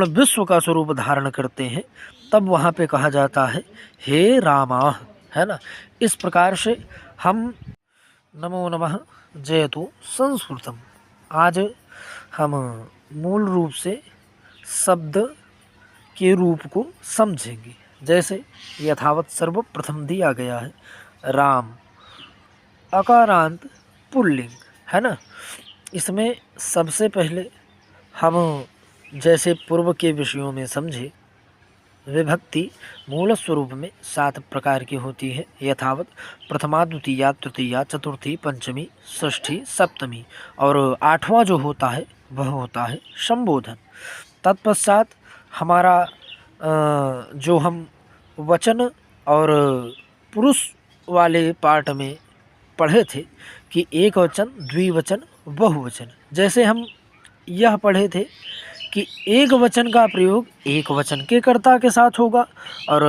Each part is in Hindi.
संपूर्ण विश्व का स्वरूप धारण करते हैं, तब वहाँ पे कहा जाता है हे रामा, है ना। इस प्रकार से हम नमो नमः जयतु संस्कृतम, आज हम मूल रूप से शब्द के रूप को समझेंगे। जैसे यथावत सर्वप्रथम दिया गया है राम, अकारांत पुल्लिंग, है ना। इसमें सबसे पहले हम जैसे पूर्व के विषयों में समझे, विभक्ति मूल स्वरूप में 7 प्रकार की होती है। यथावत प्रथमा, द्वितीया, तृतीया, चतुर्थी, पंचमी, षष्ठी, सप्तमी, और 8वां जो होता है वह होता है संबोधन। तत्पश्चात हमारा जो हम वचन और पुरुष वाले पार्ट में पढ़े थे कि एक वचन, द्विवचन, बहुवचन। जैसे हम यह पढ़े थे कि एक वचन का प्रयोग एक वचन के कर्ता के साथ होगा और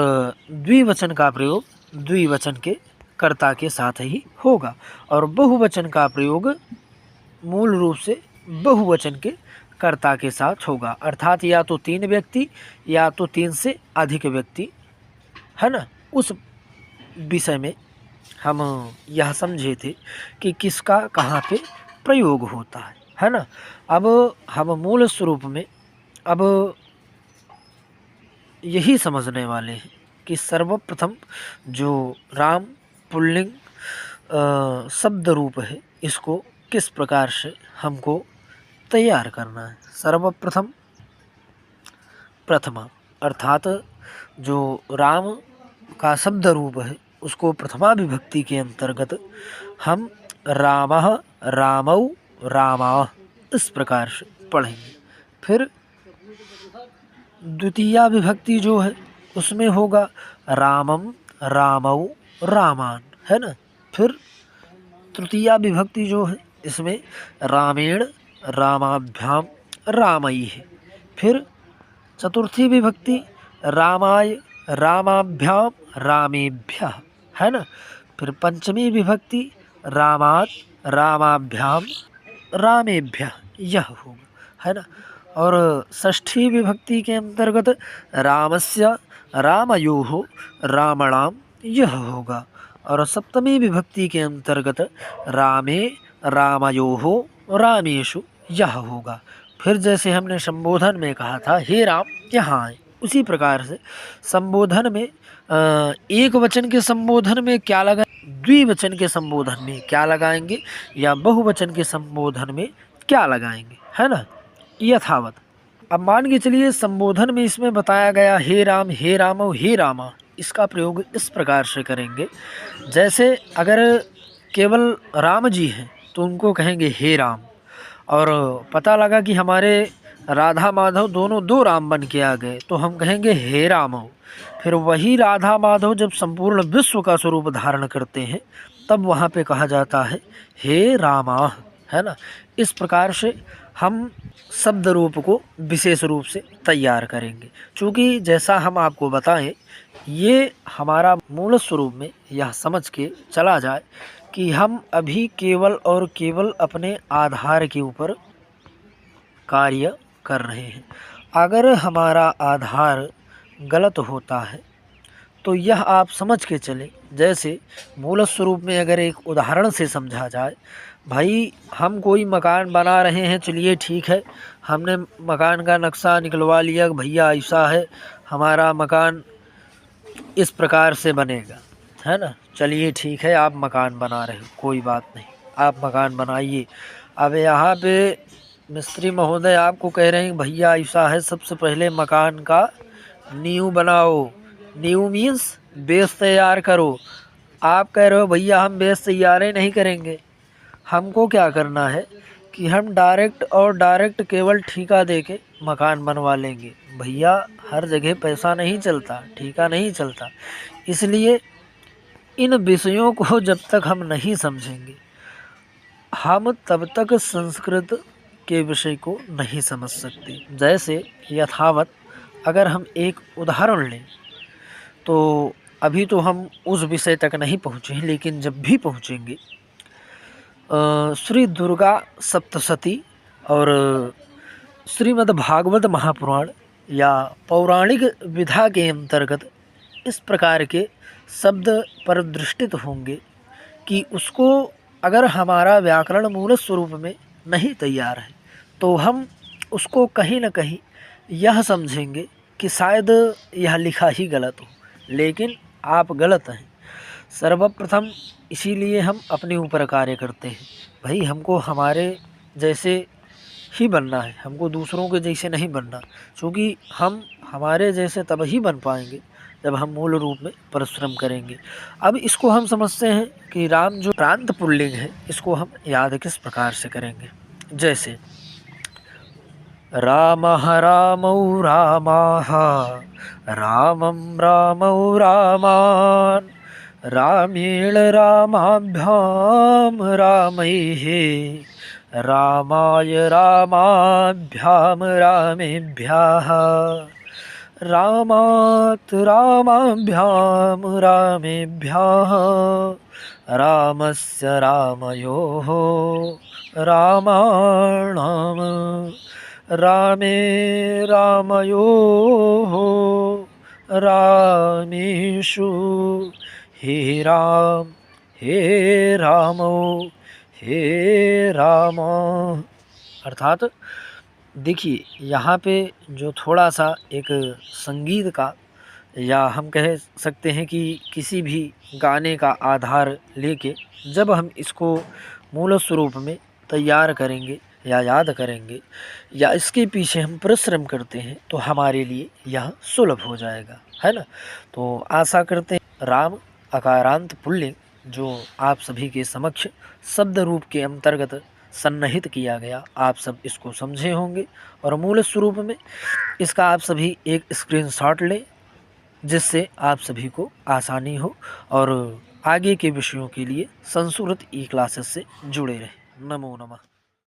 द्विवचन का प्रयोग द्विवचन के कर्ता के साथ ही होगा, और बहुवचन का प्रयोग मूल रूप से बहुवचन के कर्ता के साथ होगा, अर्थात या तो 3 व्यक्ति या तो 3 से अधिक व्यक्ति, है ना। उस विषय में हम यह समझे थे कि किसका कहाँ पे प्रयोग होता है ना। अब हम मूल स्वरूप में अब यही समझने वाले हैं कि सर्वप्रथम जो राम पुल्लिंग शब्द रूप है, इसको किस प्रकार से हमको तैयार करना है। सर्वप्रथम प्रथमा, अर्थात जो राम का शब्द रूप है उसको प्रथमा विभक्ति के अंतर्गत हम रामः, रामौ, रामाः इस प्रकार से पढ़ेंगे। फिर द्वितीया विभक्ति जो है उसमें होगा रामम, रामौ, रामान, है ना। फिर तृतीया विभक्ति जो है इसमें रामेण, रामाभ्याम, रामैः। फिर चतुर्थी विभक्ति रामाय, रामाभ्याम, रामेभ्यः, है ना। फिर पंचमी विभक्ति रामात्, रामाभ्याम, रामेभ्यः, यह होगा, है ना। और षष्ठी विभक्ति के अंतर्गत रामस्य, रामयोः, रामणाम, यह होगा। और सप्तमी विभक्ति के अंतर्गत रामे, रामयोः, रामेषु, यह होगा। फिर जैसे हमने संबोधन में कहा था हे राम यहाँ आए, उसी प्रकार से संबोधन में एक वचन के संबोधन में क्या लगा, द्विवचन के संबोधन में क्या लगाएंगे, या बहुवचन के संबोधन में क्या लगाएंगे, है ना। यथावत अब मान के चलिए संबोधन में इसमें बताया गया हे राम, हे रामो, हे रामा, इसका प्रयोग इस प्रकार से करेंगे। जैसे अगर केवल राम जी हैं तो उनको कहेंगे हे राम, और पता लगा कि हमारे राधा माधव दोनों 2 राम बन के आ गए तो हम कहेंगे हे रामो। फिर वही राधा माधव जब संपूर्ण विश्व का स्वरूप धारण करते हैं तब वहाँ पे कहा जाता है हे रामा, है ना। इस प्रकार से हम शब्द रूप को विशेष रूप से तैयार करेंगे। चूँकि जैसा हम आपको बताएं, ये हमारा मूल स्वरूप में यह समझ के चला जाए कि हम अभी केवल और केवल अपने आधार के ऊपर कार्य कर रहे हैं। अगर हमारा आधार गलत होता है तो यह आप समझ के चलें। जैसे मूल स्वरूप में अगर एक उदाहरण से समझा जाए, भाई हम कोई मकान बना रहे हैं, चलिए ठीक है, हमने मकान का नक्शा निकलवा लिया, भैया ऐसा है हमारा मकान इस प्रकार से बनेगा, है ना। चलिए ठीक है, आप मकान बना रहे हो, कोई बात नहीं, आप मकान बनाइए। अब यहाँ पे मिस्त्री महोदय आपको कह रहे हैं भैया ऐसा है, सबसे पहले मकान का नींव बनाओ। नींव मीन्स बेस तैयार करो। आप कह रहे हो भैया हम बेस तैयार ही नहीं करेंगे, हमको क्या करना है कि हम डायरेक्ट केवल ठेका दे के मकान बनवा लेंगे। भैया हर जगह पैसा नहीं चलता, ठेका नहीं चलता। इसलिए इन विषयों को जब तक हम नहीं समझेंगे, हम तब तक संस्कृत के विषय को नहीं समझ सकते। जैसे यथावत अगर हम एक उदाहरण लें, तो अभी तो हम उस विषय तक नहीं पहुँचे हैं, लेकिन जब भी पहुँचेंगे श्री दुर्गा सप्तशती और श्रीमद् भागवत महापुराण या पौराणिक विधा के अंतर्गत इस प्रकार के शब्द परिदृष्टित होंगे कि उसको अगर हमारा व्याकरण मूल स्वरूप में नहीं तैयार है तो हम उसको कहीं न कहीं यह समझेंगे कि शायद यह लिखा ही गलत हो, लेकिन आप गलत हैं। सर्वप्रथम इसीलिए हम अपने ऊपर कार्य करते हैं। भाई हमको हमारे जैसे ही बनना है, हमको दूसरों के जैसे नहीं बनना, क्योंकि हम हमारे जैसे तब ही बन पाएंगे जब हम मूल रूप में परिश्रम करेंगे। अब इसको हम समझते हैं कि राम जो प्रांत पुल्लिंग है इसको हम याद किस प्रकार से करेंगे। जैसे रामः रामौ रामाः रामं रामौ रामान् रामेण रामाभ्यां रामैः रामाय रामाभ्यां रामेभ्यः रामात् रामाभ्यां रामेभ्यः रामस्य रामयोः रामाणाम् रामे रामयोः रामेषु हे रामो हे राम। अर्थात देखिए यहाँ पे जो थोड़ा सा एक संगीत का या हम कह सकते हैं कि किसी भी गाने का आधार लेके जब हम इसको मूल स्वरूप में तैयार करेंगे या याद करेंगे या इसके पीछे हम परिश्रम करते हैं तो हमारे लिए यह सुलभ हो जाएगा, है ना। तो आशा करते हैं राम अकारांत पुल्लिंग जो आप सभी के समक्ष शब्द रूप के अंतर्गत सन्निहित किया गया, आप सब इसको समझे होंगे और मूल स्वरूप में इसका आप सभी एक स्क्रीनशॉट लें जिससे आप सभी को आसानी हो और आगे के विषयों के लिए संस्कृत ई क्लासेस से जुड़े रहें। नमो नमः।